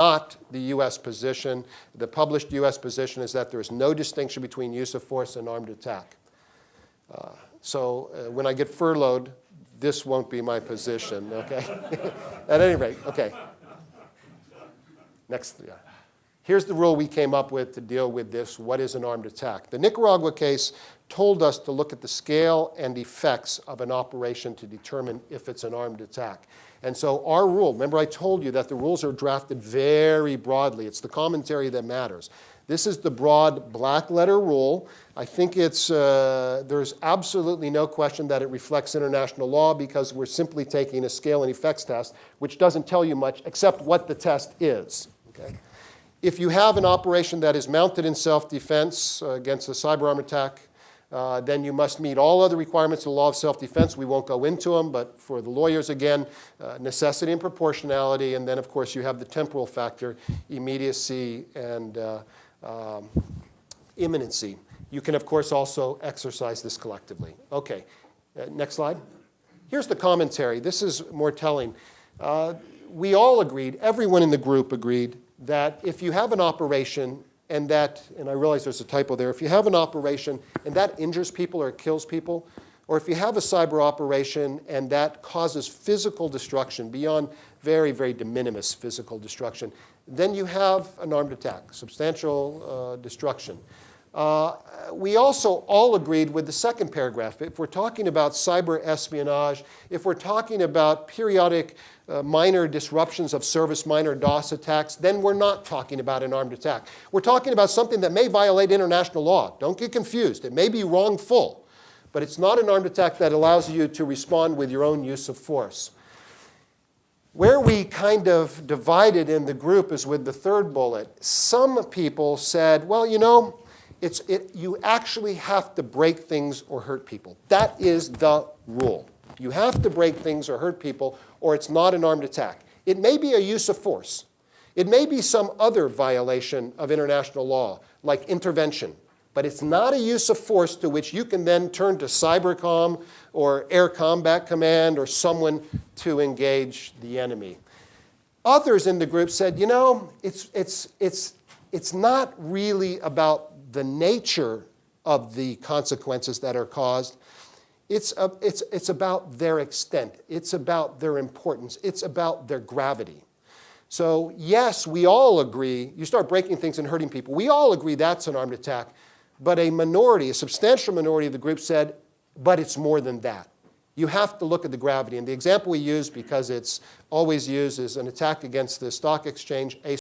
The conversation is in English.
not the U.S. position. The published U.S. position is that there is no distinction between use of force and armed attack. So when I get furloughed, this won't be my position, okay? At any rate, okay. Next, yeah. Here's the rule we came up with to deal with this. What is an armed attack? The Nicaragua case told us to look at the scale and effects of an operation to determine if it's an armed attack. And so our rule, remember I told you that the rules are drafted very broadly. It's the commentary that matters. This is the broad black letter rule. I think there's absolutely no question that it reflects international law because we're simply taking a scale and effects test, which doesn't tell you much except what the test is. Okay? If you have an operation that is mounted in self-defense against a cyber arm attack, then you must meet all other requirements of the law of self-defense. We won't go into them, but for the lawyers, again, necessity and proportionality, and then, of course, you have the temporal factor, immediacy and imminency. You can, of course, also exercise this collectively. Okay, next slide. Here's the commentary. This is more telling. We all agreed, everyone in the group agreed, that if you have an operation and I realize there's a typo there, if you have an operation and that injures people or kills people, or if you have a cyber operation and that causes physical destruction beyond very, very de minimis physical destruction, then you have an armed attack, substantial destruction. We also all agreed with the second paragraph. If we're talking about cyber espionage, if we're talking about periodic minor disruptions of service, minor DOS attacks, then we're not talking about an armed attack. We're talking about something that may violate international law. Don't get confused. It may be wrongful, but it's not an armed attack that allows you to respond with your own use of force. Where we kind of divided in the group is with the third bullet. Some people said, well, you know, you actually have to break things or hurt people. That is the rule. You have to break things or hurt people, or it's not an armed attack. It may be a use of force. It may be some other violation of international law, like intervention. But it's not a use of force to which you can then turn to Cybercom or Air Combat Command or someone to engage the enemy. Others in the group said, you know, it's not really about the nature of the consequences that are caused. It's about their extent. It's about their importance. It's about their gravity. So yes, we all agree, you start breaking things and hurting people, we all agree that's an armed attack. But a minority, a substantial minority of the group said, but it's more than that. You have to look at the gravity. And the example we use, because it's always used, is an attack against the stock exchange,